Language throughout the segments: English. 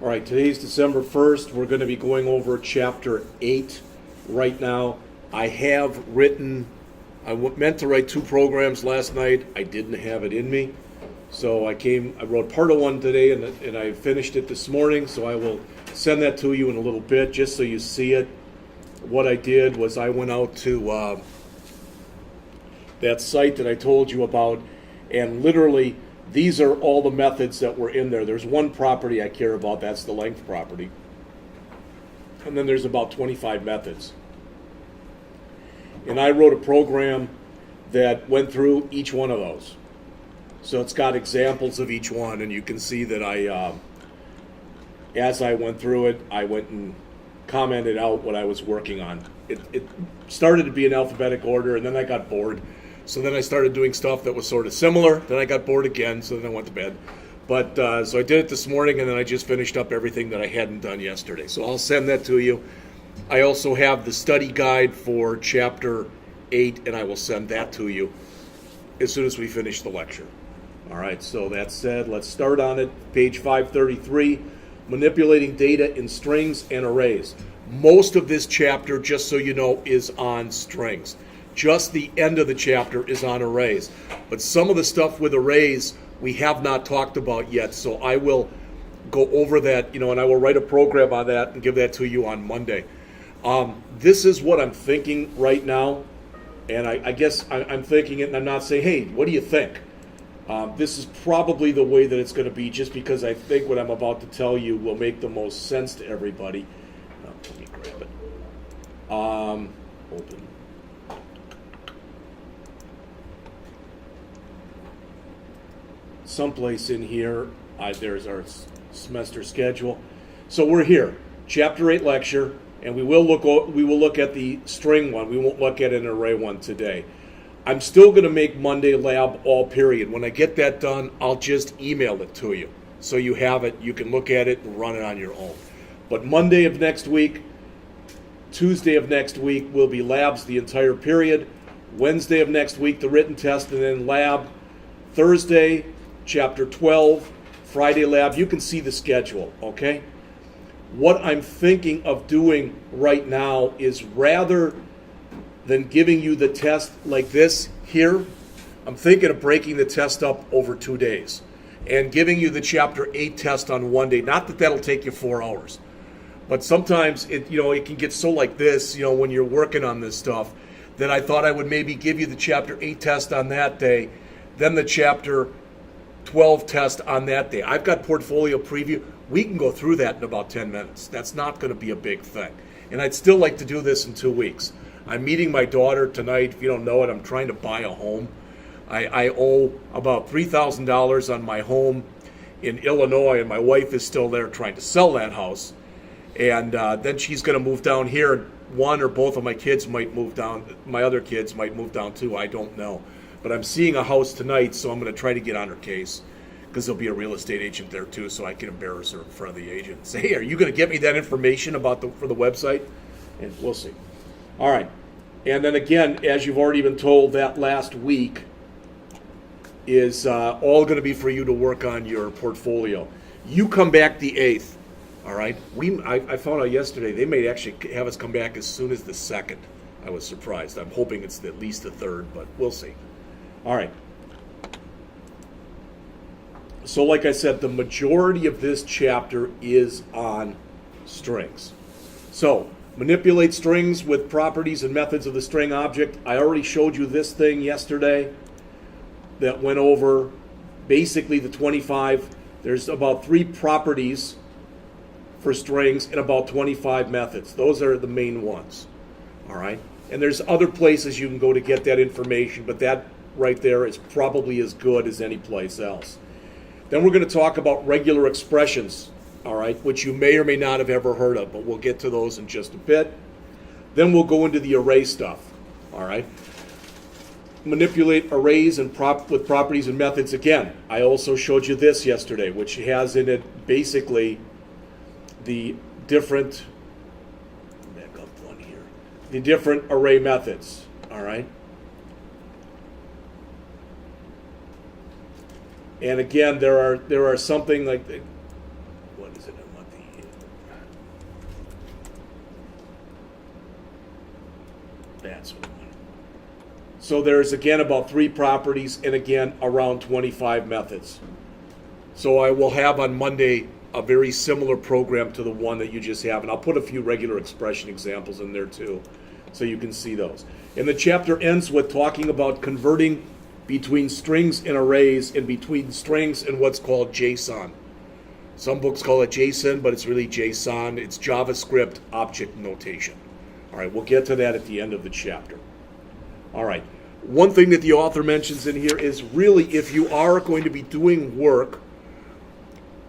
All right, today's December 1st. We're going to be going over Chapter 8 right now. I have written, meant to write 2 programs last night. I didn't have it in me. So I wrote Part01 today, and I finished it this morning. So I will send that to you in a little bit, just so you see it. What I did was I went out to that site that I told you about, and literally, these are all the methods that were in there. There's one property I care about, that's the length property. And then there's about 25 methods. And I wrote a program that went through each one of those. So it's got examples of each one, and you can see that as I went through it, I went and commented out what I was working on. It started to be in alphabetic order, and then I got bored. So then I started doing stuff that was sort of similar. Then I got bored again, so then I went to bed. But so I did it this morning, and then I just finished up everything that I hadn't done yesterday. So I'll send that to you. I also have the study guide for Chapter 8, and I will send that to you as soon as we finish the lecture. All right, so that said, let's start on it. Page 533, manipulating data in strings and arrays. Most of this chapter, just so you know, is on strings. Just the end of the chapter is on arrays. But some of the stuff with arrays we have not talked about yet, so I will go over that, and I will write a program on that and give that to you on Monday. This is what I'm thinking right now, and I guess I'm thinking it, and I'm not saying, hey, what do you think? This is probably the way that it's going to be, just because I think what I'm about to tell you will make the most sense to everybody. Let me grab it. Open. Someplace in here, there's our semester schedule. So we're here, Chapter 8 lecture, and we will look at the string one. We won't look at an array one today. I'm still going to make Monday lab all period. When I get that done, I'll just email it to you, so you have it. You can look at it and run it on your own. But Monday of next week, Tuesday of next week will be labs the entire period. Wednesday of next week, the written test, and then lab. Thursday, Chapter 12, Friday lab. You can see the schedule, okay? What I'm thinking of doing right now is, rather than giving you the test like this here, I'm thinking of breaking the test up over 2 days and giving you the Chapter 8 test on one day. Not that that'll take you 4 hours, but sometimes it can get so like this, when you're working on this stuff, that I thought I would maybe give you the Chapter 8 test on that day, then the Chapter 12 test on that day. I've got portfolio preview. We can go through that in about 10 minutes. That's not going to be a big thing. And I'd still like to do this in 2 weeks. I'm meeting my daughter tonight. If you don't know it, I'm trying to buy a home. I owe about $3,000 on my home in Illinois, and my wife is still there trying to sell that house. And then she's going to move down here. One or both of my kids might move down. My other kids might move down too. I don't know. But I'm seeing a house tonight, so I'm going to try to get on her case, because there'll be a real estate agent there too, so I can embarrass her in front of the agent and say, hey, are you going to get me that information for the website? And we'll see. All right. And then again, as you've already been told, that last week is all going to be for you to work on your portfolio. You come back the 8th, all right? I found out yesterday they may actually have us come back as soon as the 2nd. I was surprised. I'm hoping it's at least the 3rd, but we'll see. All right. So like I said, the majority of this chapter is on strings. So manipulate strings with properties and methods of the string object. I already showed you this thing yesterday that went over basically the 25. There's about 3 properties for strings and about 25 methods. Those are the main ones. All right. And there's other places you can go to get that information, but that right there is probably as good as any place else. Then we're going to talk about regular expressions, all right, which you may or may not have ever heard of, but we'll get to those in just a bit. Then we'll go into the array stuff, all right. Manipulate arrays and with properties and methods. Again, I also showed you this yesterday, which has in it basically the different, back up one here, the different array methods, all right. And again, there are something like, what is it? I want the That's what I want. So there's, again, about 3 properties, and again, around 25 methods. So I will have on Monday a very similar program to the one that you just have, and I'll put a few regular expression examples in there too, so you can see those. And the chapter ends with talking about converting between strings and arrays, and between strings and what's called JSON. Some books call it JSON, but it's really JSON. It's JavaScript object notation. All right, we'll get to that at the end of the chapter. All right, one thing that the author mentions in here is really if you are going to be doing work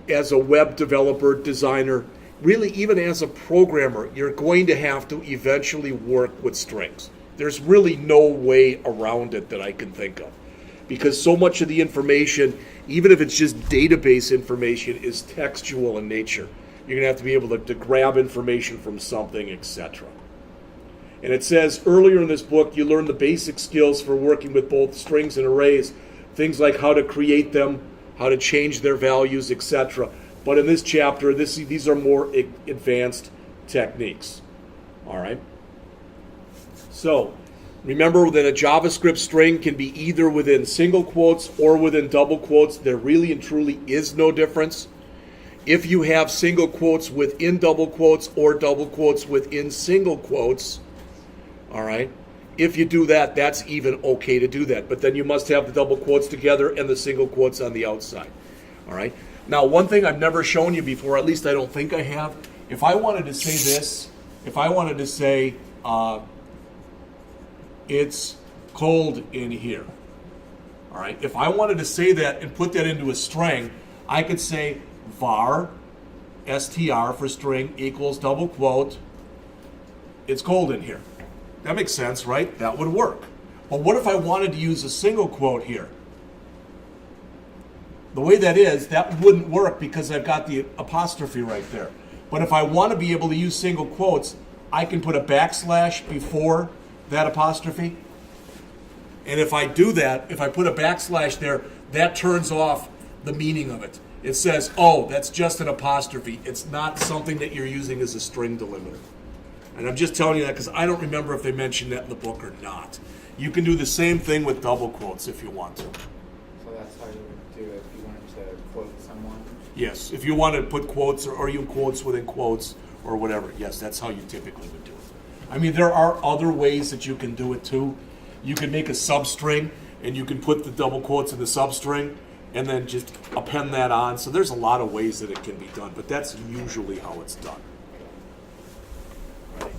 as a web developer, designer, really even as a programmer, you're going to have to eventually work with strings. There's really no way around it that I can think of, because so much of the information, even if it's just database information, is textual in nature. You're going to have to be able to grab information from something, etc. And it says earlier in this book, you learn the basic skills for working with both strings and arrays, things like how to create them, how to change their values, etc. But in this chapter, these are more advanced techniques. All right. So remember that a JavaScript string can be either within single quotes or within double quotes. There really and truly is no difference. If you have single quotes within double quotes or double quotes within single quotes, all right, if you do that, that's even okay to do that. But then you must have the double quotes together and the single quotes on the outside. All right. Now, one thing I've never shown you before, at least I don't think I have, if I wanted to say this, if I wanted to say it's cold in here, all right, if I wanted to say that and put that into a string, I could say var str for string equals double quote, it's cold in here. That makes sense, right? That would work. But what if I wanted to use a single quote here? The way that is, that wouldn't work because I've got the apostrophe right there. But if I want to be able to use single quotes, I can put a backslash before that apostrophe. And if I do that, if I put a backslash there, that turns off the meaning of it. It says, oh, that's just an apostrophe. It's not something that you're using as a string delimiter. And I'm just telling you that because I don't remember if they mentioned that in the book or not. You can do the same thing with double quotes if you want to. So that's how you would do it if you wanted to quote someone? Yes, if you want to put quotes or you quotes within quotes or whatever, yes, that's how you typically would do it. I mean, there are other ways that you can do it too. You can make a substring and you can put the double quotes in the substring and then just append that on. So there's a lot of ways that it can be done, but that's usually how it's done. Right.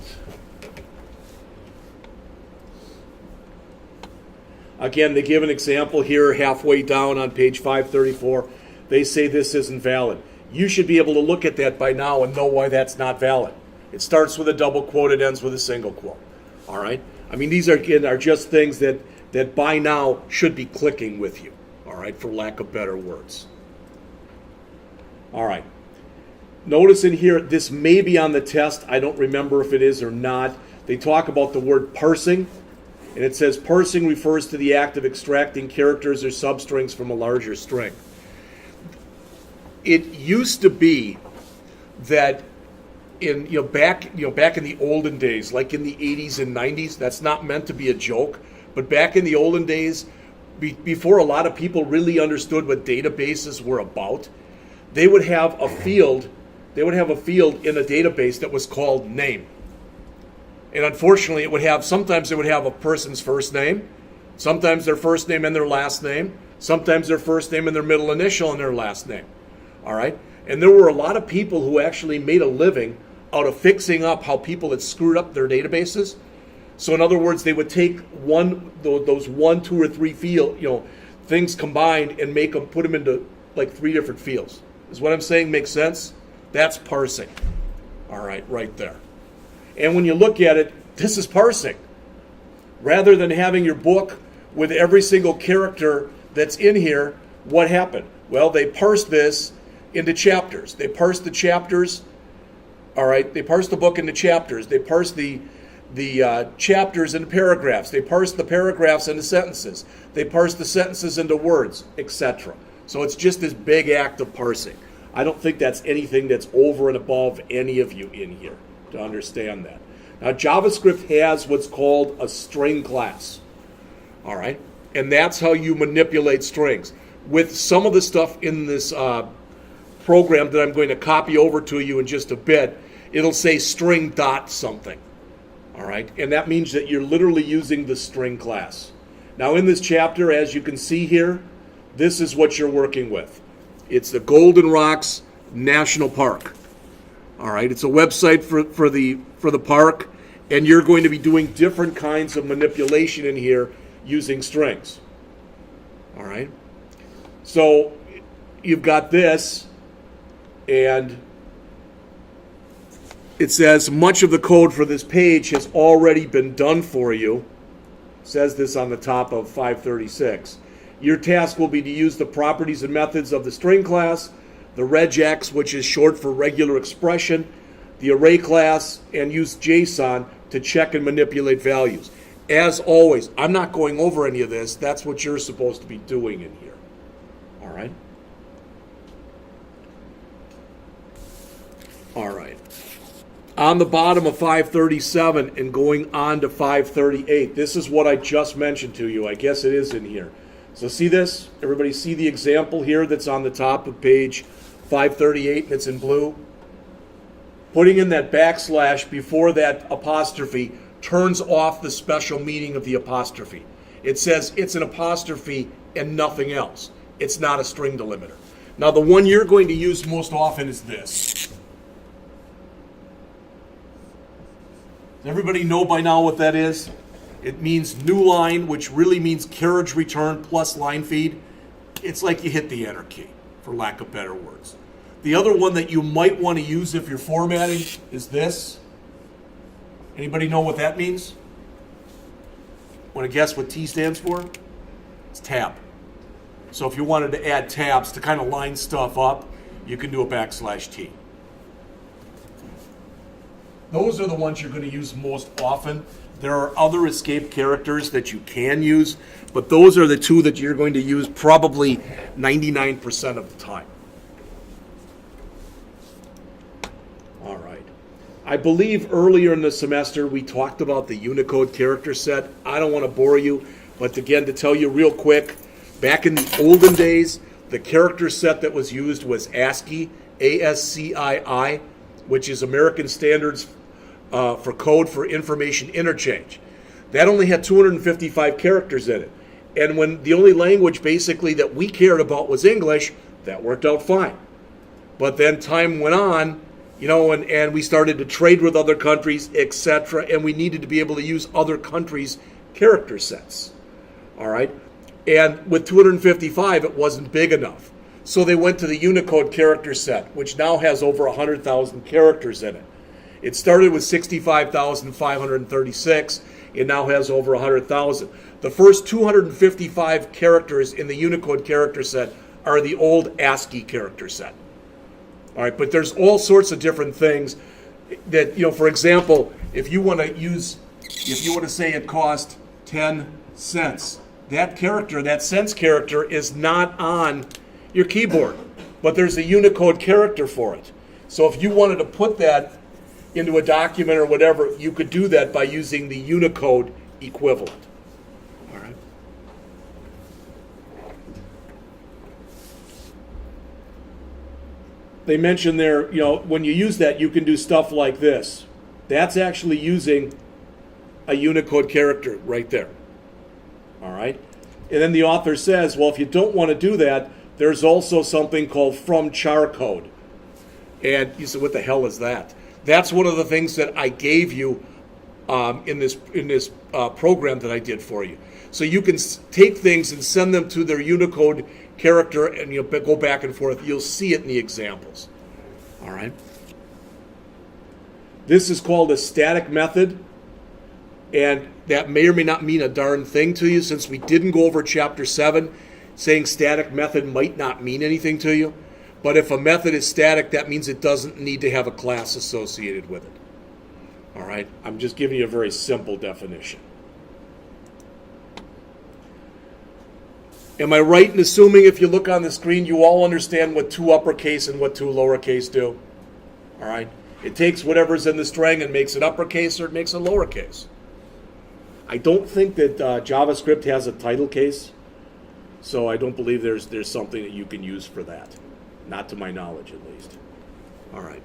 Again, they give an example here halfway down on page 534. They say this isn't valid. You should be able to look at that by now and know why that's not valid. It starts with a double quote, it ends with a single quote. All right? I mean, these are just things that by now should be clicking with you, all right, for lack of better words. All right. Notice in here, this may be on the test. I don't remember if it is or not. They talk about the word parsing, and it says parsing refers to the act of extracting characters or substrings from a larger string. It used to be that back in the olden days, like in the 80s and 90s, that's not meant to be a joke, but back in the olden days, before a lot of people really understood what databases were about, they would have a field in a database that was called name. And unfortunately, sometimes it would have a person's first name, sometimes their first name and their last name, sometimes their first name and their middle initial and their last name. All right? And there were a lot of people who actually made a living out of fixing up how people had screwed up their databases. So in other words, they would take those 1, 2, or 3 things combined and put them into like 3 different fields. Is what I'm saying make sense? That's parsing. All right, right there. And when you look at it, this is parsing. Rather than having your book with every single character that's in here, what happened? Well, they parsed this into chapters. They parsed the chapters. All right, they parsed the book into chapters. They parsed the chapters into paragraphs. They parsed the paragraphs into sentences. They parsed the sentences into words, etc. So it's just this big act of parsing. I don't think that's anything that's over and above any of you in here to understand that. Now, JavaScript has what's called a string class. All right? And that's how you manipulate strings. With some of the stuff in this program that I'm going to copy over to you in just a bit, it'll say string dot something. All right? And that means that you're literally using the string class. Now, in this chapter, as you can see here, this is what you're working with. It's the Golden Rocks National Park. All right? It's a website for the park, and you're going to be doing different kinds of manipulation in here using strings. All right? So you've got this, and it says much of the code for this page has already been done for you. It says this on the top of 536. Your task will be to use the properties and methods of the string class, the regex, which is short for regular expression, the array class, and use JSON to check and manipulate values. As always, I'm not going over any of this. That's what you're supposed to be doing in here. All right? All right. On the bottom of 537 and going on to 538, this is what I just mentioned to you. I guess it is in here. So see this? Everybody see the example here that's on the top of page 538 and it's in blue? Putting in that backslash before that apostrophe turns off the special meaning of the apostrophe. It says it's an apostrophe and nothing else. It's not a string delimiter. Now the one you're going to use most often is this. Does everybody know by now what that is? It means new line, which really means carriage return plus line feed. It's like you hit the enter key, for lack of better words. The other one that you might want to use if you're formatting is this. Anybody know what that means? Want to guess what T stands for? It's tab. So if you wanted to add tabs to kind of line stuff up, you can do a /T. Those are the ones you're going to use most often. There are other escape characters that you can use, but those are the two that you're going to use probably 99% of the time. All right. I believe earlier in the semester we talked about the Unicode Character Set. I don't want to bore you, but again, to tell you real quick, back in the olden days, the character set that was used was ASCII, ASCII, which is American Standards for Code for Information Interchange. That only had 255 characters in it. And when the only language basically that we cared about was English, that worked out fine. But then time went on, you know, and we started to trade with other countries, etc., and we needed to be able to use other countries' character sets. All right? And with 255, it wasn't big enough. So they went to the Unicode Character Set, which now has over 100,000 characters in it. It started with 65,536. It now has over 100,000. The first 255 characters in the Unicode Character Set are the old ASCII character set. All right, but there's all sorts of different things that, you know, for example, if you want to say it cost 10 cents, that character, that cents character, is not on your keyboard, but there's a Unicode character for it. So if you wanted to put that into a document or whatever, you could do that by using the Unicode equivalent. All right. They mentioned there, you know, when you use that, you can do stuff like this. That's actually using a Unicode character right there. All right. And then the author says, well, if you don't want to do that, there's also something called from char code. And you said, what the hell is that? That's one of the things that I gave you in this program that I did for you. So you can take things and send them to their Unicode character, and you'll go back and forth. You'll see it in the examples. All right. This is called a static method, and that may or may not mean a darn thing to you. Since we didn't go over Chapter 7, saying static method might not mean anything to you. But if a method is static, that means it doesn't need to have a class associated with it. All right? I'm just giving you a very simple definition. Am I right in assuming if you look on the screen, you all understand what two uppercase and what two lowercase do? All right? It takes whatever's in the string and makes it uppercase or it makes it lowercase. I don't think that JavaScript has a title case, so I don't believe there's something that you can use for that. Not to my knowledge, at least. All right.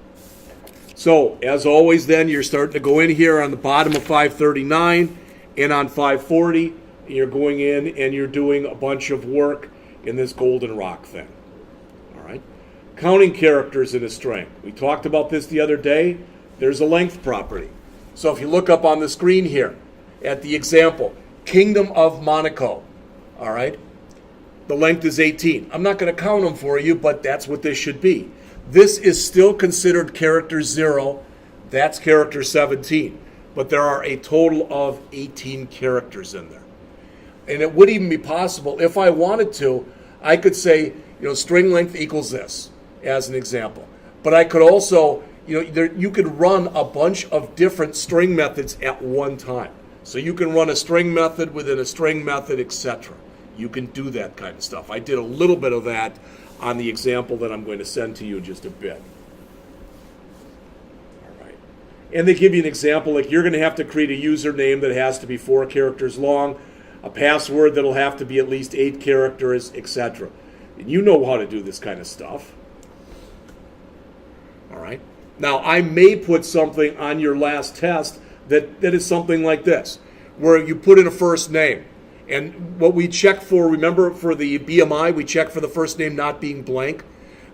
So, as always then, you're starting to go in here on the bottom of 539 and on 540. You're going in and you're doing a bunch of work in this goldenrod thing. All right. Counting characters in a string. We talked about this the other day. There's a length property. So if you look up on the screen here at the example, Kingdom of Monaco. All right. The length is 18. I'm not going to count them for you, but that's what this should be. This is still considered character 0. That's character 17. But there are a total of 18 characters in there. And it would even be possible, if I wanted to, I could say, string length equals this, as an example. But I could also, you could run a bunch of different string methods at one time. So you can run a string method within a string method, etc. You can do that kind of stuff. I did a little bit of that on the example that I'm going to send to you in just a bit. All right. And they give you an example, like you're going to have to create a username that has to be 4 characters long, a password that'll have to be at least 8 characters, etc. And you know how to do this kind of stuff. All right. Now, I may put something on your last test that is something like this, where you put in a first name. And what we check for, remember for the BMI, we check for the first name not being blank.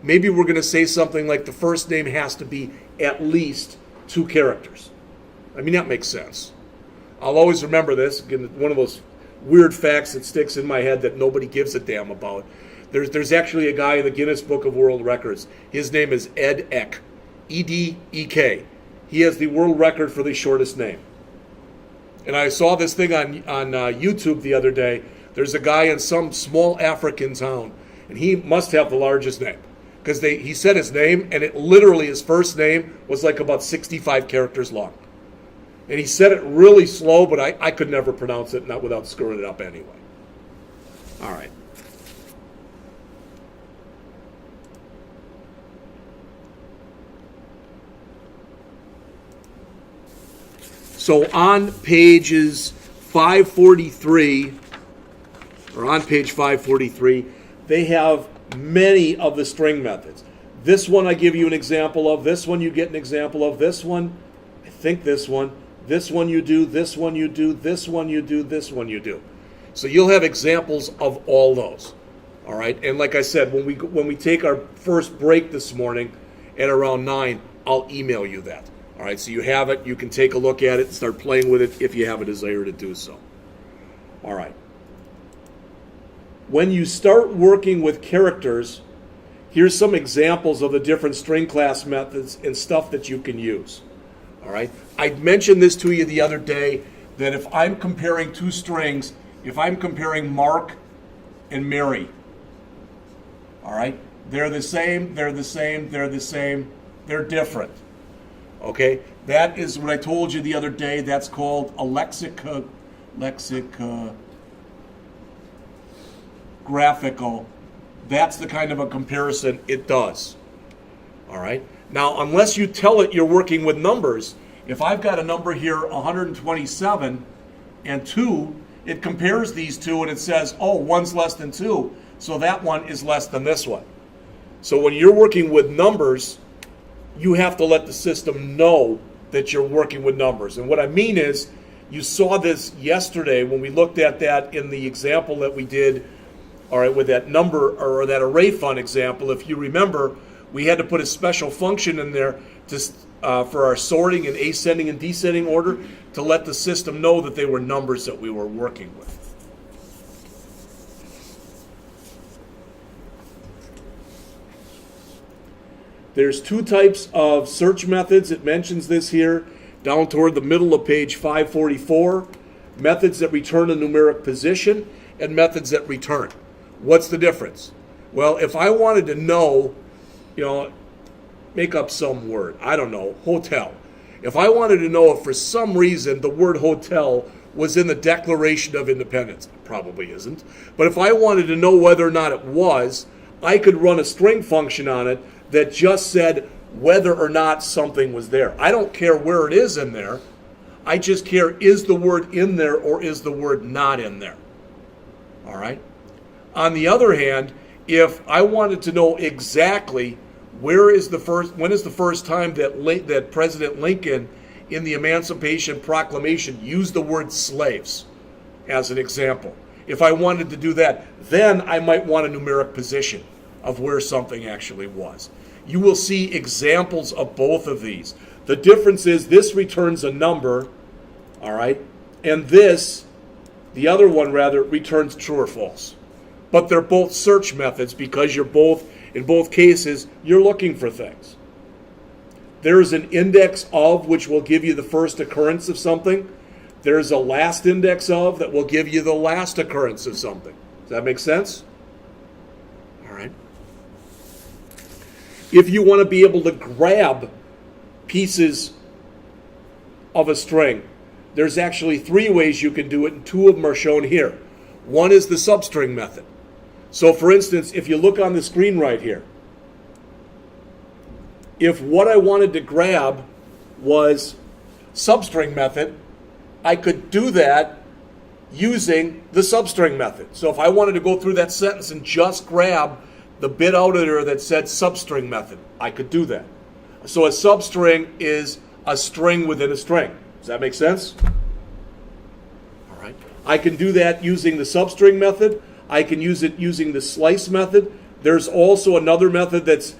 Maybe we're going to say something like the first name has to be at least 2 characters. I mean, that makes sense. I'll always remember this. Again, one of those weird facts that sticks in my head that nobody gives a damn about. There's actually a guy in the Guinness Book of World Records. His name is Ed Eck, E-D-E-K. He has the world record for the shortest name. And I saw this thing on YouTube the other day. There's a guy in some small African town, and he must have the largest name. Because he said his name, and it literally, his first name was like about 65 characters long. And he said it really slow, but I could never pronounce it, not without screwing it up anyway. All right. So on pages 543, or on page 543, they have many of the string methods. This one I give you an example of. This one you get an example of. This one, I think this one. This one you do, this one you do, this one you do, this one you do. So you'll have examples of all those. All right? And like I said, when we take our first break this morning at around 9, I'll email you that. All right, so you have it. You can take a look at it and start playing with it if you have a desire to do so. All right. When you start working with characters, here's some examples of the different string class methods and stuff that you can use. All right. I mentioned this to you the other day that if I'm comparing 2 strings, if I'm comparing Mark and Mary, all right, they're the same, they're the same, they're the same, they're different. Okay, that is what I told you the other day. That's called a lexicographical. That's the kind of a comparison it does. All right. Now, unless you tell it you're working with numbers, if I've got a number here, 127, and 2, it compares these two and it says, oh, 1's less than 2, so that one is less than this one. So when you're working with numbers, you have to let the system know that you're working with numbers. And what I mean is, you saw this yesterday when we looked at that in the example that we did, all right, with that number or that array fun example. If you remember, we had to put a special function in there to, for our sorting and ascending and descending order to let the system know that they were numbers that we were working with. There's 2 types of search methods. It mentions this here down toward the middle of page 544. Methods that return a numeric position and methods that return. What's the difference? Well, if I wanted to know, make up some word, I don't know, hotel. If I wanted to know if for some reason the word hotel was in the Declaration of Independence, it probably isn't, but if I wanted to know whether or not it was, I could run a string function on it that just said whether or not something was there. I don't care where it is in there. I just care, is the word in there or is the word not in there? All right? On the other hand, if I wanted to know exactly when is the first time that President Lincoln in the Emancipation Proclamation used the word slaves, as an example. If I wanted to do that, then I might want a numeric position of where something actually was. You will see examples of both of these. The difference is this returns a number, all right, and this, the other one rather, returns true or false. But they're both search methods because in both cases, you're looking for things. There's an index of which will give you the first occurrence of something. There's a last index of that will give you the last occurrence of something. Does that make sense? All right. If you want to be able to grab pieces of a string, there's actually 3 ways you can do it, and 2 of them are shown here. One is the substring method. So for instance, if you look on the screen right here, if what I wanted to grab was substring method, I could do that using the substring method. So if I wanted to go through that sentence and just grab the bit out of there that said substring method, I could do that. So a substring is a string within a string. Does that make sense? All right. I can do that using the substring method. I can use it using the slice method. There's also another method that's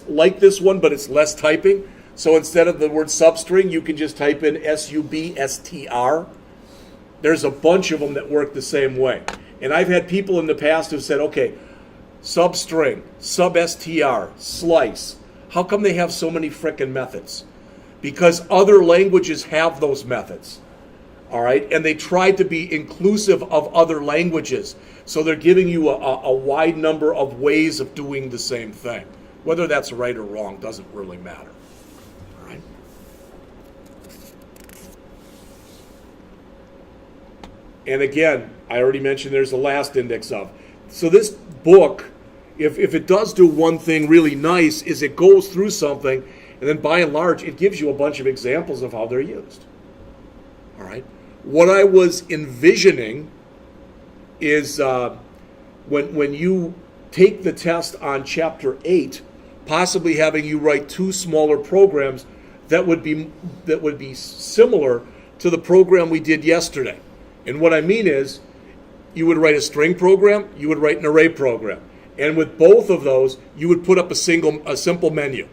like this one, but it's less typing. So instead of the word substring, you can just type in substr. There's a bunch of them that work the same way. And I've had people in the past who've said, okay, substring, substr, slice. How come they have so many frickin' methods? Because other languages have those methods. All right, and they try to be inclusive of other languages. So they're giving you a wide number of ways of doing the same thing. Whether that's right or wrong doesn't really matter. All right. And again, I already mentioned there's a last index of. So this book, if it does do one thing really nice, is it goes through something, and then by and large, it gives you a bunch of examples of how they're used. All right. What I was envisioning is when you take the test on Chapter 8, possibly having you write 2 smaller programs that would be similar to the program we did yesterday. And what I mean is, you would write a string program, you would write an array program, and with both of those, you would put up a simple menu.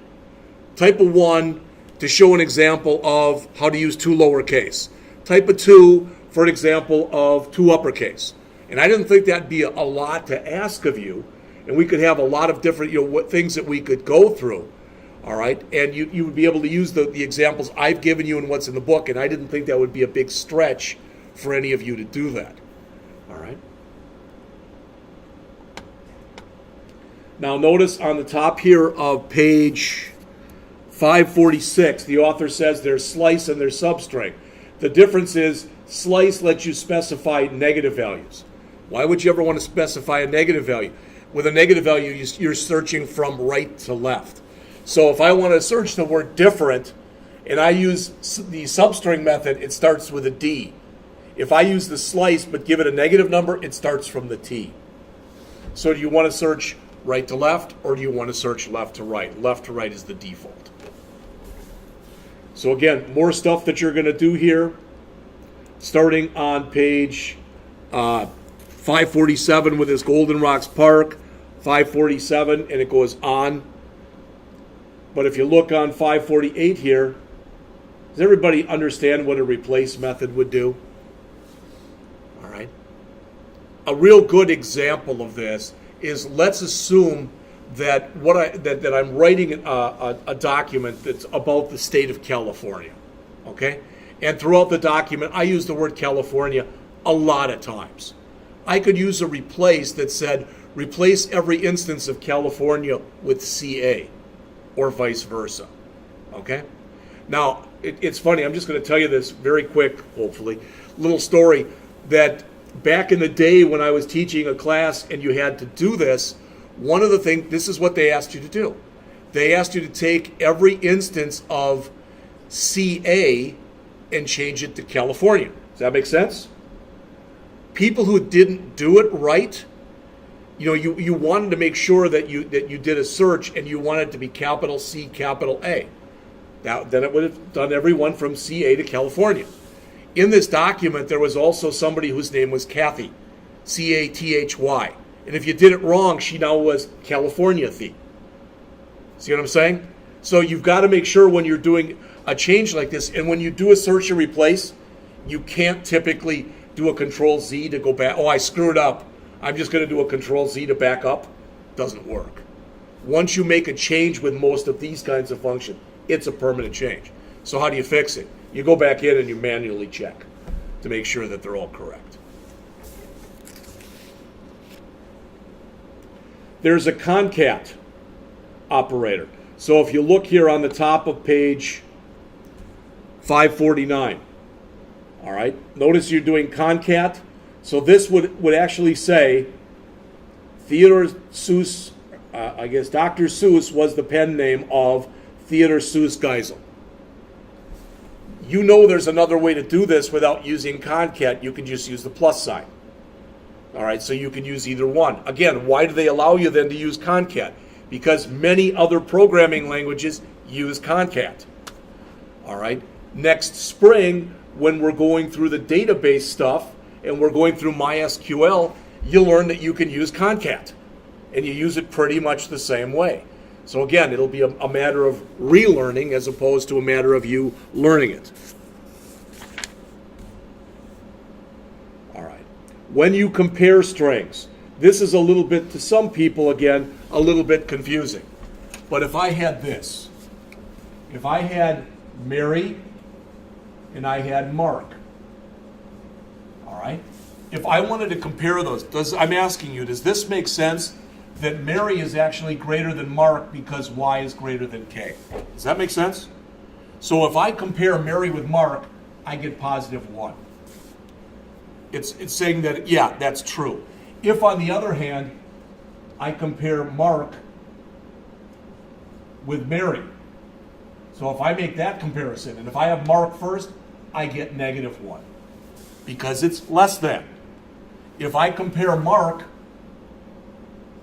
Type of 1 to show an example of how to use 2 lowercase. Type of 2 for an example of 2 uppercase. And I didn't think that'd be a lot to ask of you, and we could have a lot of different things that we could go through, all right? And you would be able to use the examples I've given you and what's in the book, and I didn't think that would be a big stretch for any of you to do that, all right? Now notice on the top here of page 546, the author says there's slice and there's substring. The difference is slice lets you specify negative values. Why would you ever want to specify a negative value? With a negative value, you're searching from right to left. So if I want to search the word different and I use the substring method, it starts with a D. If I use the slice but give it a negative number, it starts from the T. So do you want to search right to left, or do you want to search left to right? Left to right is the default. So again, more stuff that you're going to do here, starting on page 547 with this Golden Rocks Park, 547, and it goes on. But if you look on 548 here, does everybody understand what a replace method would do? All right. A real good example of this is, let's assume that that I'm writing a document that's about the state of California, okay? And throughout the document, I use the word California a lot of times. I could use a replace that said, replace every instance of California with CA, or vice versa, okay? Now, it's funny, I'm just going to tell you this very quick, hopefully, little story, that back in the day when I was teaching a class and you had to do this, one of the things, this is what they asked you to do. They asked you to take every instance of CA and change it to California. Does that make sense? People who didn't do it right, you wanted to make sure that you did a search and you wanted it to be capital C, capital A. Then it would have done everyone from CA to California. In this document, there was also somebody whose name was Kathy, C-A-T-H-Y. And if you did it wrong, she now was California-thy. See what I'm saying? So you've got to make sure when you're doing a change like this, and when you do a search and replace, you can't typically do a Control-Z to go back. Oh, I screwed up. I'm just going to do a Control-Z to back up. Doesn't work. Once you make a change with most of these kinds of functions, it's a permanent change. So how do you fix it? You go back in and you manually check to make sure that they're all correct. There's a concat operator. So if you look here on the top of page 549, all right, notice you're doing concat. So this would actually say Theodore Seuss, I guess Dr. Seuss was the pen name of Theodore Seuss Geisel. You know there's another way to do this without using concat. You can just use the plus sign. All right, so you can use either one. Again, why do they allow you then to use concat? Because many other programming languages use concat. All right, next spring, when we're going through the database stuff and we're going through MySQL, you'll learn that you can use concat. And you use it pretty much the same way. So again, it'll be a matter of relearning as opposed to a matter of you learning it. All right. When you compare strings, this is a little bit, to some people, again, a little bit confusing. But if I had this, if I had Mary and I had Mark, all right? If I wanted to compare those, I'm asking you, does this make sense? That Mary is actually greater than Mark because Y is greater than K. Does that make sense? So if I compare Mary with Mark, I get positive 1. It's saying that, yeah, that's true. If, on the other hand, I compare Mark with Mary, so if I make that comparison, and if I have Mark first, I get negative 1 because it's less than. If I compare Mark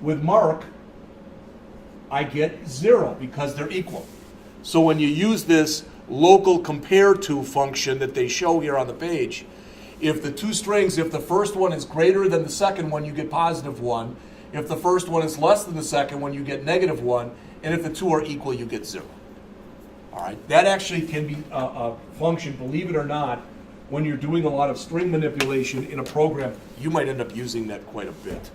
with Mark, I get 0 because they're equal. So when you use this local compare to function that they show here on the page, if the two strings, if the first one is greater than the second one, you get positive 1. If the first one is less than the second one, you get negative 1. And if the two are equal, you get 0. All right, that actually can be a function, believe it or not, when you're doing a lot of string manipulation in a program, you might end up using that quite a bit.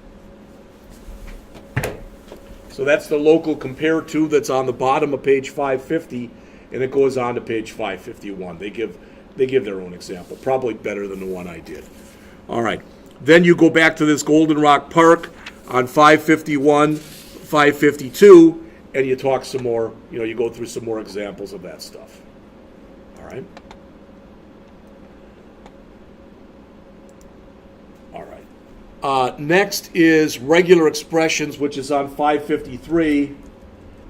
So that's the local compare to that's on the bottom of page 550, and it goes on to page 551. They give their own example, probably better than the one I did. All right. Then you go back to this Golden Rock Park on 551, 552, and you talk some more, you go through some more examples of that stuff. All right. Next is regular expressions, which is on 553.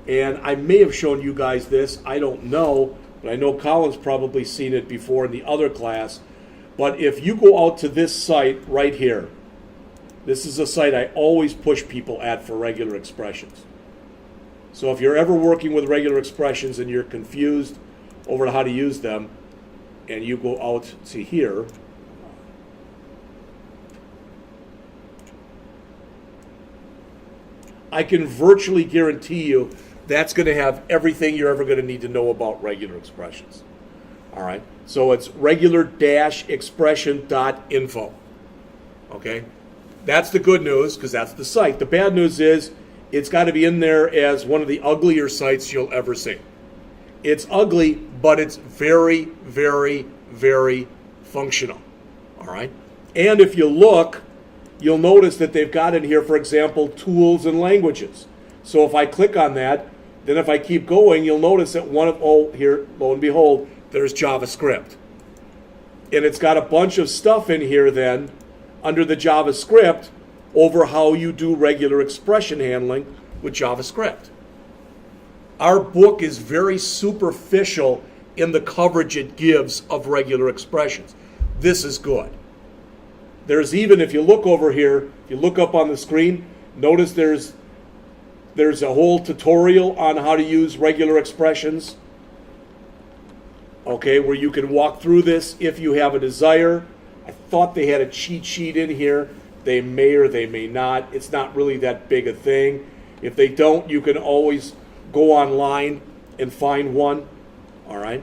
And I may have shown you guys this. I don't know. But I know Colin's probably seen it before in the other class. But if you go out to this site right here, this is a site I always push people at for regular expressions. So if you're ever working with regular expressions and you're confused over how to use them, and you go out to here, I can virtually guarantee you that's going to have everything you're ever going to need to know about regular expressions. All right, so it's regular-expression.info. Okay, that's the good news because that's the site. The bad news is it's got to be in there as one of the uglier sites you'll ever see. It's ugly, but it's very, very, very functional. All right, and if you look, you'll notice that they've got in here, for example, tools and languages. So if I click on that, then if I keep going, you'll notice that here, lo and behold, there's JavaScript. And it's got a bunch of stuff in here then under the JavaScript over how you do regular expression handling with JavaScript. our book is very superficial in the coverage it gives of regular expressions. This is good. There's even, if you look over here, if you look up on the screen, notice there's a whole tutorial on how to use regular expressions. Okay, where you can walk through this if you have a desire. I thought they had a cheat sheet in here. They may or they may not. It's not really that big a thing. If they don't, you can always go online and find one. All right.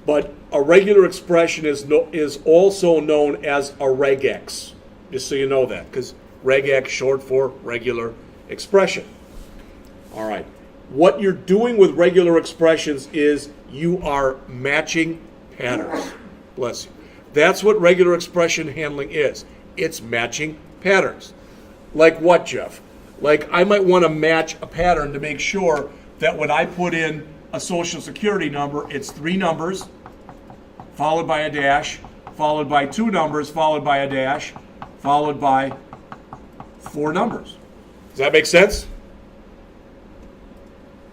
But a regular expression is also known as a regex, just so you know that, because regex short for regular expression. All right. What you're doing with regular expressions is you are matching patterns. Bless you. That's what regular expression handling is. It's matching patterns. Like what, Jeff? Like I might want to match a pattern to make sure that when I put in a social security number, it's 3 numbers, followed by a dash, followed by 2 numbers, followed by a dash, followed by 4 numbers. Does that make sense?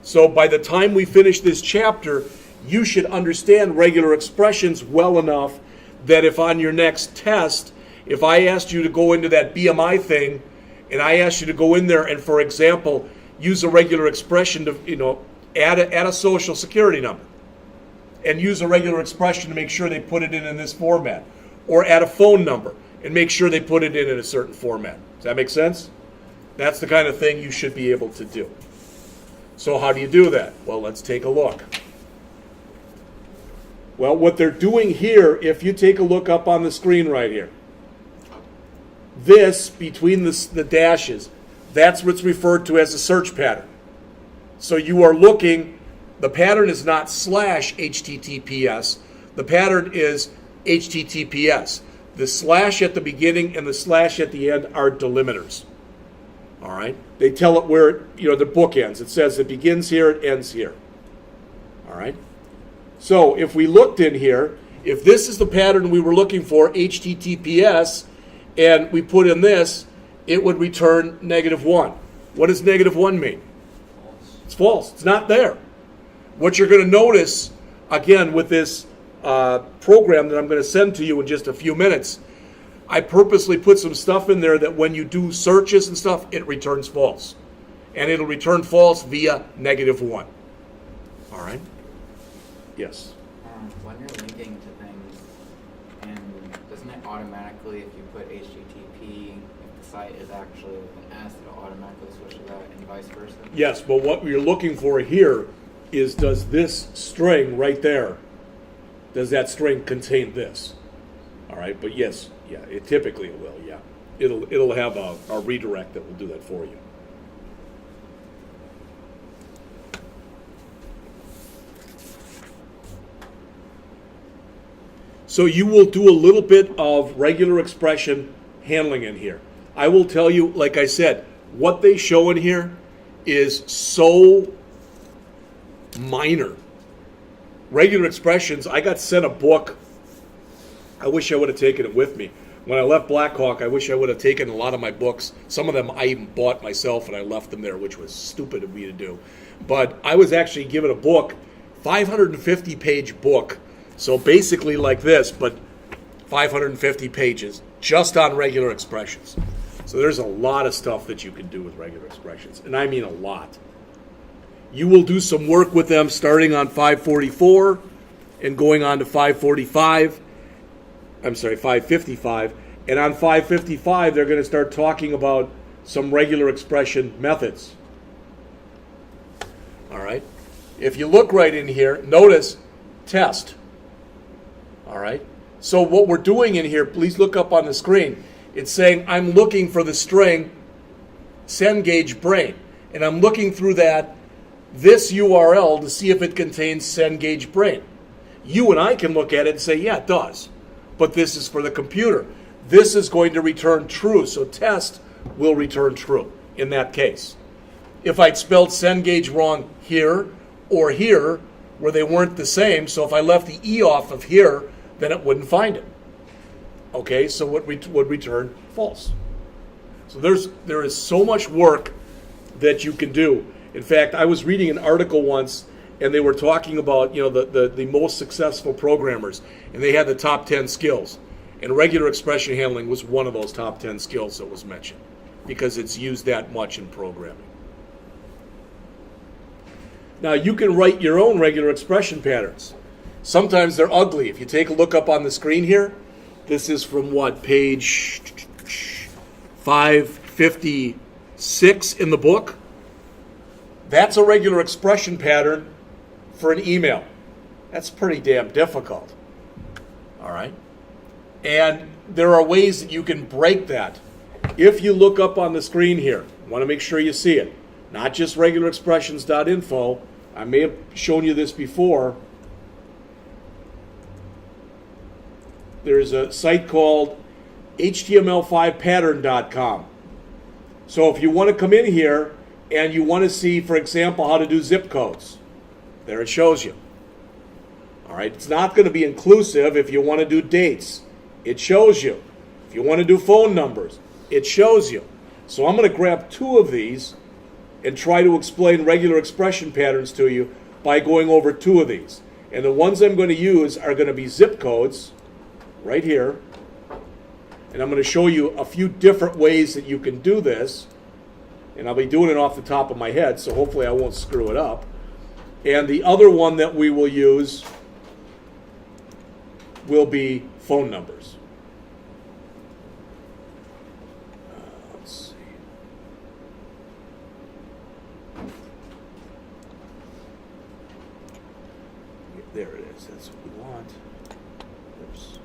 So by the time we finish this chapter, you should understand regular expressions well enough that if on your next test, if I asked you to go into that BMI thing, and I asked you to go in there and, for example, use a regular expression to, add a social security number, and use a regular expression to make sure they put it in this format, or add a phone number and make sure they put it in a certain format. Does that make sense? That's the kind of thing you should be able to do. So how do you do that? Well, let's take a look. Well, what they're doing here, if you take a look up on the screen right here, this between the dashes, that's what's referred to as a search pattern. So you are looking, the pattern is not /HTTPS, the pattern is HTTPS. The slash at the beginning and the slash at the end are delimiters. All right? They tell it where, the book ends. It says it begins here, it ends here. All right? So if we looked in here, if this is the pattern we were looking for, HTTPS, and we put in this, it would return -1. What does -1 mean? False. It's false. It's not there. What you're going to notice, again, with this program that I'm going to send to you in just a few minutes, I purposely put some stuff in there that when you do searches and stuff, it returns false. And it'll return false via -1. All right? Yes. When you're linking to things, and doesn't it automatically, if you put HTTP, if the site is actually with an S, it'll automatically switch to that, and vice versa? Yes, but what we're looking for here is, does this string right there, does that string contain this? All right, but yes, yeah, it typically will, yeah. It'll have a redirect that will do that for you. So you will do a little bit of regular expression handling in here. I will tell you, like I said, what they show in here is so minor. Regular expressions, I got sent a book. I wish I would have taken it with me. When I left Blackhawk, I wish I would have taken a lot of my books. Some of them I even bought myself and I left them there, which was stupid of me to do. But I was actually given a book, 550-page book. So basically like this, but 550 pages, just on regular expressions. So there's a lot of stuff that you can do with regular expressions, and I mean a lot. You will do some work with them starting on 544 and going on to 545. I'm sorry, 555. And on 555, they're going to start talking about some regular expression methods. All right? If you look right in here, notice test. All right? So what we're doing in here, please look up on the screen. It's saying I'm looking for the string Cengage brain. And I'm looking through this URL to see if it contains Cengage brain. You and I can look at it and say, yeah, it does. But this is for the computer. This is going to return true. So test will return true in that case. If I'd spelled Cengage wrong here or here, where they weren't the same, so if I left the E off of here, then it wouldn't find it. Okay, so it would return false. So there is so much work that you can do. In fact, I was reading an article once, and they were talking about, you know, the most successful programmers, and they had the top 10 skills. And regular expression handling was one of those top 10 skills that was mentioned because it's used that much in programming. Now, you can write your own regular expression patterns. Sometimes they're ugly. If you take a look up on the screen here, this is from what, page 556 in the book? That's a regular expression pattern for an email. That's pretty damn difficult. All right? And there are ways that you can break that. If you look up on the screen here, I want to make sure you see it. Not just regularexpressions.info. I may have shown you this before. There's a site called Html5 Pattern.com. So if you want to come in here and you want to see, for example, how to do zip codes, there it shows you. All right, it's not going to be inclusive if you want to do dates. It shows you. If you want to do phone numbers, it shows you. So I'm going to grab two of these and try to explain regular expression patterns to you by going over two of these. And the ones I'm going to use are going to be zip codes right here. And I'm going to show you a few different ways that you can do this. And I'll be doing it off the top of my head, so hopefully I won't screw it up. And the other one that we will use will be phone numbers. Let's see. There it is. That's what we want. Oops.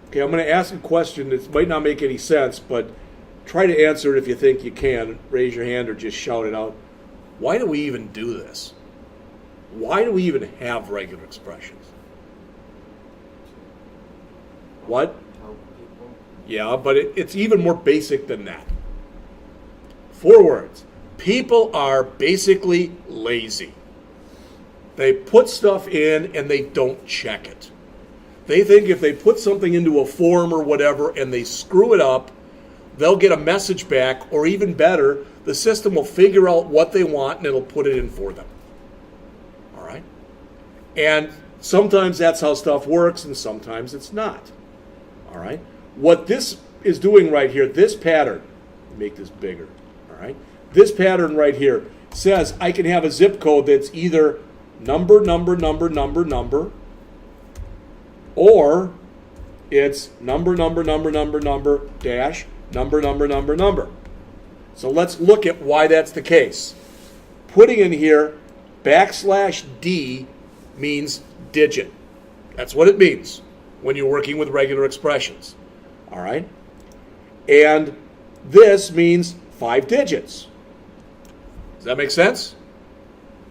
Okay, I'm going to ask a question that might not make any sense, but try to answer it if you think you can. Raise your hand or just shout it out. Why do we even do this? Why do we even have regular expressions? What? Help people. Yeah, but it's even more basic than that. 4 words. People are basically lazy. They put stuff in and they don't check it. They think if they put something into a form or whatever and they screw it up, they'll get a message back, or even better, the system will figure out what they want and it'll put it in for them. All right? And sometimes that's how stuff works and sometimes it's not. All right? What this is doing right here, this pattern, make this bigger. All right? This pattern right here says I can have a zip code that's either number, or it's number, dash, number. So let's look at why that's the case. Putting in here \D means digit. That's what it means when you're working with regular expressions. All right? And this means 5 digits. Does that make sense?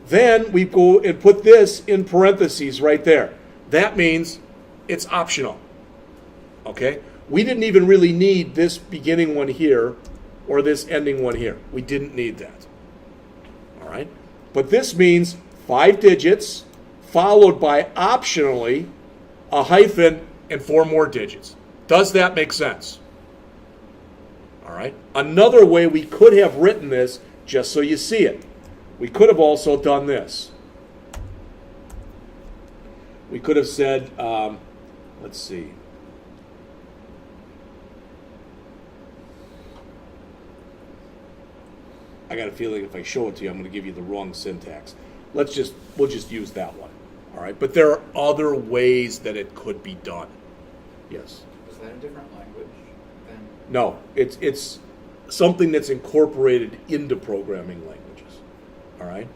Then we go and put this in parentheses right there. That means it's optional. Okay? We didn't even really need this beginning one here or this ending one here. We didn't need that. All right? But this means 5 digits followed by optionally a hyphen and 4 more digits. Does that make sense? All right? Another way we could have written this, just so you see it, we could have also done this. We could have said, let's see. I got a feeling if I show it to you, I'm going to give you the wrong syntax. We'll just use that one. All right, but there are other ways that it could be done. Yes. Is that a different language than? No, it's something that's incorporated into programming languages. All right.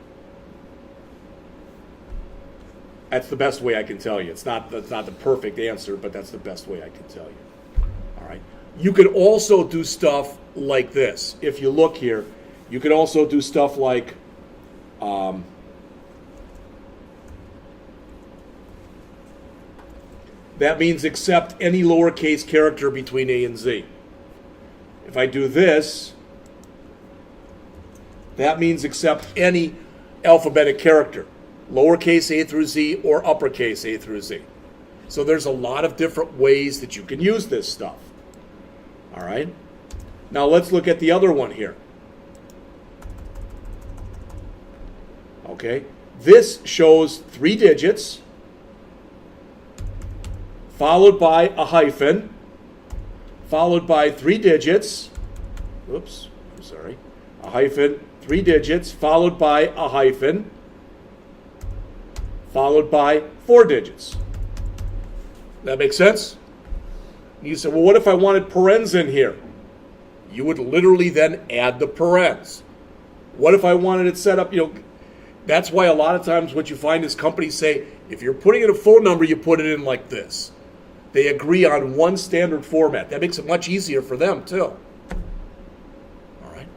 That's the best way I can tell you. That's not the perfect answer, but that's the best way I can tell you. All right. You could also do stuff like this. If you look here, you could also do stuff like that means accept any lowercase character between A and Z. If I do this, that means accept any alphabetic character, lowercase a through Z or uppercase A through Z. So there's a lot of different ways that you can use this stuff. All right. Now let's look at the other one here. Okay. This shows 3 digits followed by a hyphen, followed by 3 digits. Oops, I'm sorry. A hyphen, 3 digits, followed by a hyphen, followed by 4 digits. That makes sense? You say, well, what if I wanted parens in here? You would literally then add the parens. What if I wanted it set up, that's why a lot of times what you find is companies say, if you're putting in a phone number, you put it in like this. They agree on one standard format. That makes it much easier for them too. All right.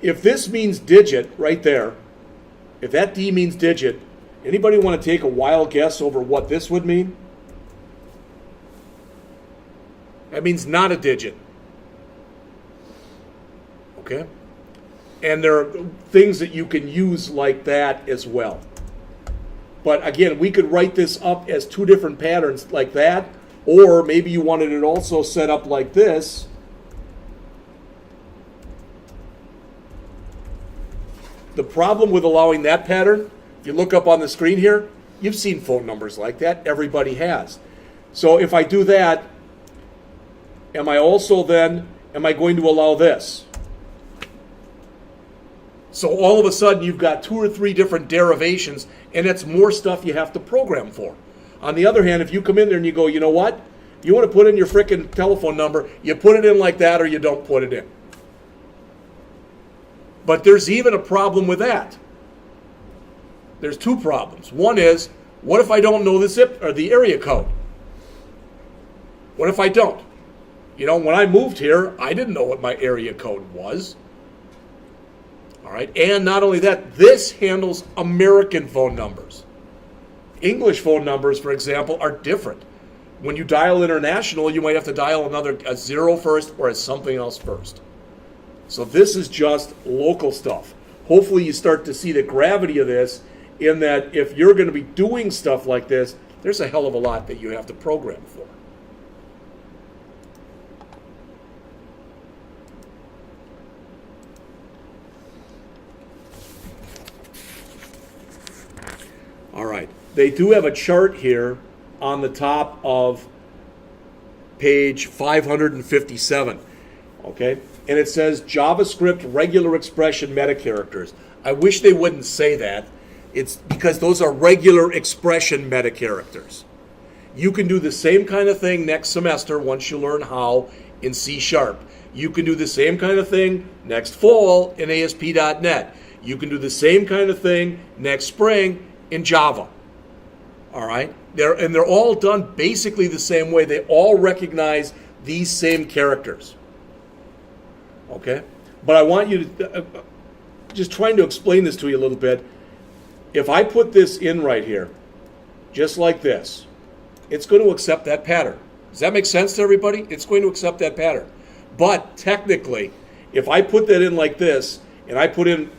If this means digit right there, if that D means digit, anybody want to take a wild guess over what this would mean? That means not a digit. Okay? And there are things that you can use like that as well. But again, we could write this up as 2 different patterns like that, or maybe you wanted it also set up like this. The problem with allowing that pattern, if you look up on the screen here, you've seen phone numbers like that. Everybody has. So if I do that, am I going to allow this? So all of a sudden you've got 2 or 3 different derivations, and it's more stuff you have to program for. On the other hand, if you come in there and you go, you know what? You want to put in your frickin' telephone number, you put it in like that or you don't put it in. But there's even a problem with that. There's 2 problems. One is, what if I don't know the zip or the area code? What if I don't? When I moved here, I didn't know what my area code was. All right, and not only that, this handles American phone numbers. English phone numbers, for example, are different. When you dial international, you might have to dial a 0 first or a something else first. So this is just local stuff. Hopefully you start to see the gravity of this in that if you're going to be doing stuff like this, there's a hell of a lot that you have to program for. All right, they do have a chart here on the top of page 557, okay? And it says JavaScript regular expression meta characters. I wish they wouldn't say that. It's because those are regular expression meta characters. You can do the same kind of thing next semester once you learn how in C#. You can do the same kind of thing next fall in ASP.NET. You can do the same kind of thing next spring in Java. All right? They're all done basically the same way. They all recognize these same characters. Okay? But I want you to, just trying to explain this to you a little bit. If I put this in right here, just like this, it's going to accept that pattern. Does that make sense to everybody? It's going to accept that pattern. But technically, if I put that in like this, and I put in,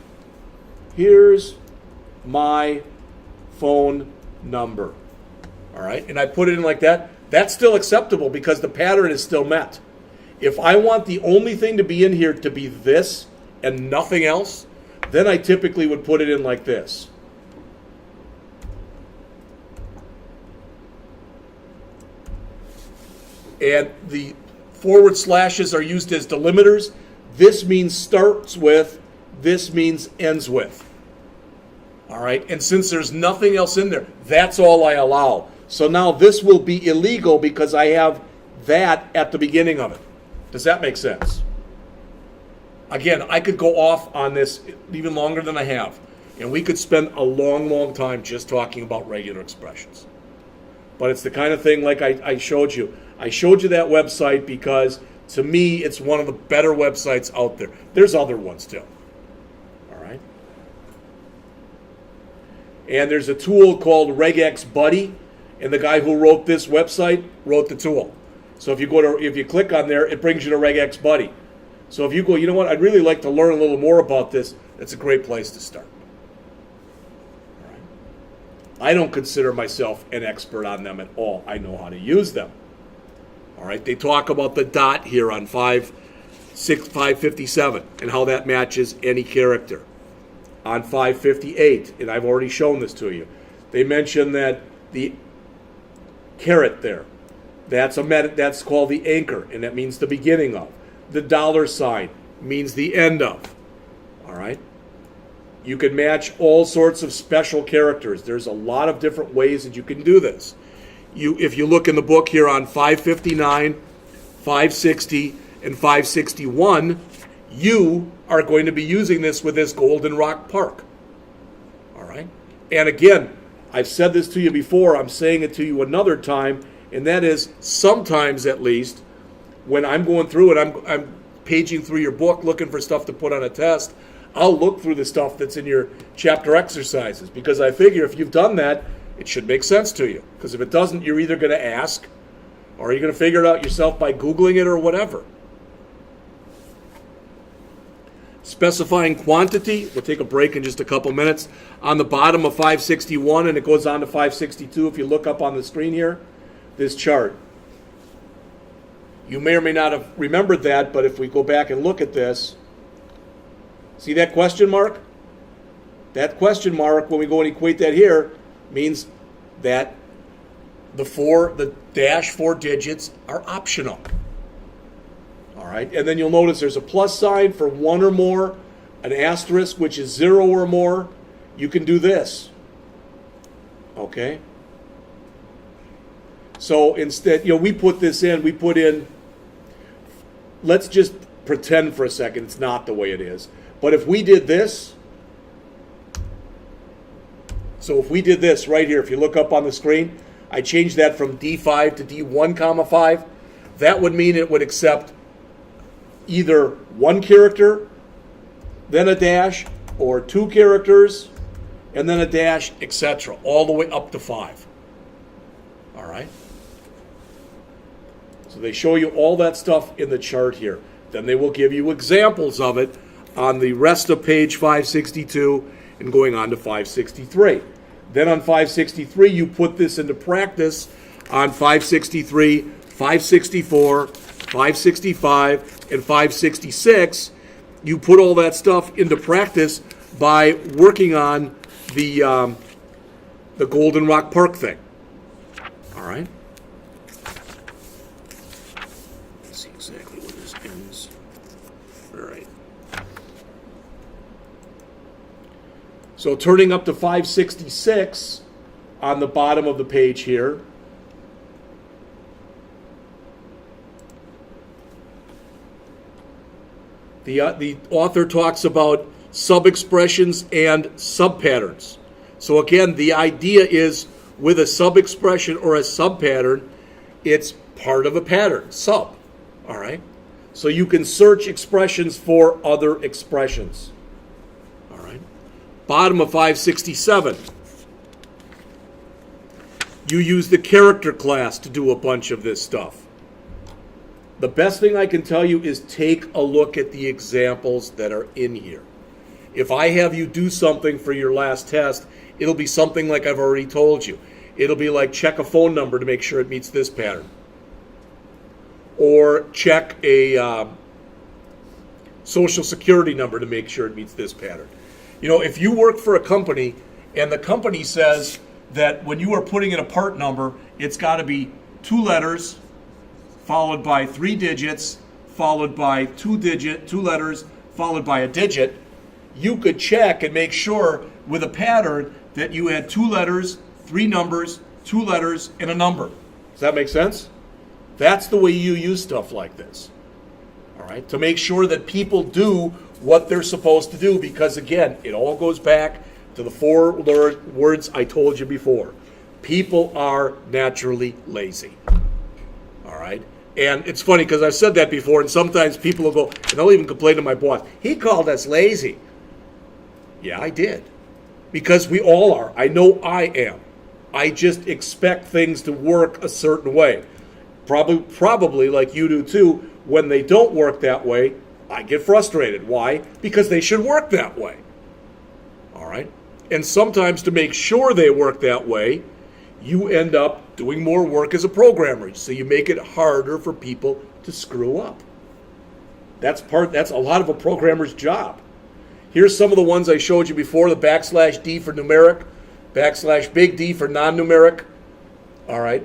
here's my phone number, all right, and I put it in like that, that's still acceptable because the pattern is still met. If I want the only thing to be in here to be this and nothing else, then I typically would put it in like this. And the forward slashes are used as delimiters. This means starts with, this means ends with. All right, and since there's nothing else in there, that's all I allow. So now this will be illegal because I have that at the beginning of it. Does that make sense? Again, I could go off on this even longer than I have, and we could spend a long, long time just talking about regular expressions. But it's the kind of thing like I showed you. I showed you that website because, to me, it's one of the better websites out there. There's other ones too. And there's a tool called regex buddy, and the guy who wrote this website wrote the tool. So if you click on there, it brings you to regex buddy. So if you go, you know what, I'd really like to learn a little more about this, that's a great place to start. All I don't consider myself an expert on them at all. I know how to use them. All right, they talk about the dot here on 557 and how that matches any character. On 558, and I've already shown this to you, they mention that the caret there, that's called the anchor, and that means the beginning of. The $sign means the end of. All right? You can match all sorts of special characters. There's a lot of different ways that you can do this. If you look in the book here on 559, 560, and 561, you are going to be using this with this Goldenrock Park. All right? And again, I've said this to you before. I'm saying it to you another time, and that is sometimes at least when I'm going through it, I'm paging through your book looking for stuff to put on a test. I'll look through the stuff that's in your chapter exercises because I figure if you've done that, it should make sense to you. Because if it doesn't, you're either going to ask or you're going to figure it out yourself by Googling it or whatever. Specifying quantity, we'll take a break in just a couple minutes. On the bottom of 561, and it goes on to 562, if you look up on the screen here, this chart. You may or may not have remembered that, but if we go back and look at this, see that question mark? That question mark, when we go and equate that here, means that the dash 4 digits are optional. All right, and then you'll notice there's a plus sign for 1 or more, an asterisk, which is 0 or more. You can do this. Okay? So instead, we put this in, let's just pretend for a second it's not the way it is. But if we did this, so if we did this right here, if you look up on the screen, I changed that from D5 to D1, 5, that would mean it would accept either 1 character, then a dash, or 2 characters, and then a dash, etc., all the way up to 5. All right? So they show you all that stuff in the chart here. Then they will give you examples of it on the rest of page 562 and going on to 563. Then on 563, you put this into practice on 563, 564, 565, and 566. You put all that stuff into practice by working on the Goldenrock Park thing. All right? Let's see exactly where this ends. All right. So turning up to 566 on the bottom of the page here, the author talks about sub-expressions and sub-patterns. So again, the idea is with a sub-expression or a sub-pattern, it's part of a pattern, sub. All right? So you can search expressions for other expressions. All right? Bottom of 567. You use the character class to do a bunch of this stuff. The best thing I can tell you is take a look at the examples that are in here. If I have you do something for your last test, it'll be something like I've already told you. It'll be like check a phone number to make sure it meets this pattern. Or check a social security number to make sure it meets this pattern. If you work for a company and the company says that when you are putting in a part number, it's got to be 2 letters, followed by 3 digits, followed by 2 letters, followed by a digit, you could check and make sure with a pattern that you had 2 letters, 3 numbers, 2 letters, and a number. Does that make sense? That's the way you use stuff like this. All right? To make sure that people do what they're supposed to do, because again, it all goes back to the 4 words I told you before. People are naturally lazy. All right? And it's funny because I've said that before, and sometimes people will go, and they'll even complain to my boss, he called us lazy. Yeah, I did. Because we all are. I know I am. I just expect things to work a certain way. Probably like you do too, when they don't work that way, I get frustrated. Why? Because they should work that way. All right? And sometimes to make sure they work that way, you end up doing more work as a programmer. So you make it harder for people to screw up. That's a lot of a programmer's job. Here's some of the ones I showed you before, the \D for numeric, \big D for non-numeric. All right.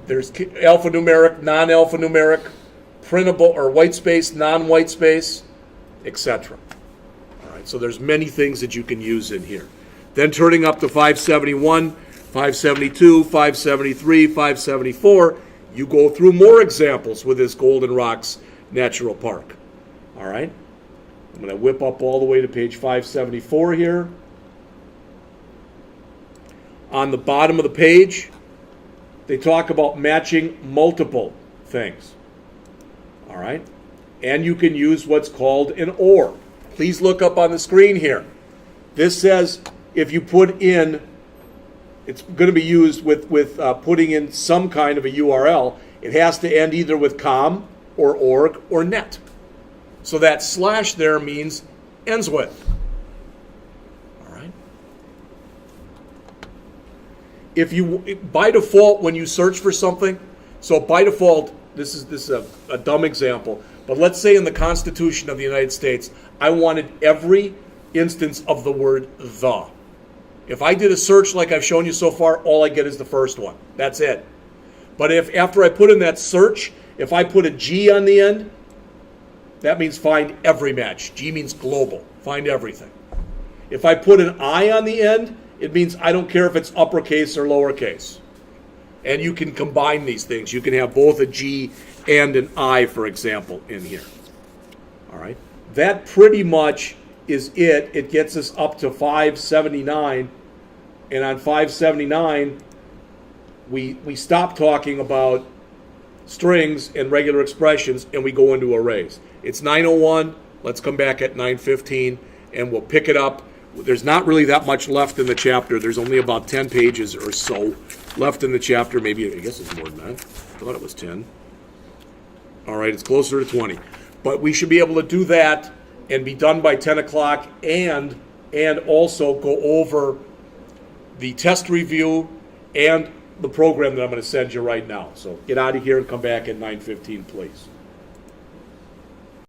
There's alphanumeric, non-alphanumeric, printable or white space, non-white space, etc. All right. So there's many things that you can use in here. Then turning up to 571, 572, 573, 574, you go through more examples with this Golden Rocks Natural Park. All right. I'm going to whip up all the way to page 574 here. On the bottom of the page, they talk about matching multiple things. All right? And you can use what's called an OR. Please look up on the screen here. This says if you put in, it's going to be used with putting in some kind of a URL. It has to end either with .com or .org or .net. So that slash there means ends with. All right? If you, by default, when you search for something, so by default, this is a dumb example, but let's say in the Constitution of the United States, I wanted every instance of the word the. If I did a search like I've shown you so far, all I get is the first one. That's it. But if after I put in that search, if I put a G on the end, that means find every match. G means global. Find everything. If I put an I on the end, it means I don't care if it's uppercase or lowercase. And you can combine these things. You can have both a G and an I, for example, in here. All right. That pretty much is it. It gets us up to 579. And on 579, we stop talking about strings and regular expressions, and we go into arrays. It's 9:01. Let's come back at 9:15, and we'll pick it up. There's not really that much left in the chapter. There's only about 10 pages or so left in the chapter. Maybe, I guess it's more than that. I thought it was 10. All right, it's closer to 20. But we should be able to do that and be done by 10 o'clock and also go over the test review and the program that I'm going to send you right now. So get out of here and come back at 9:15, please.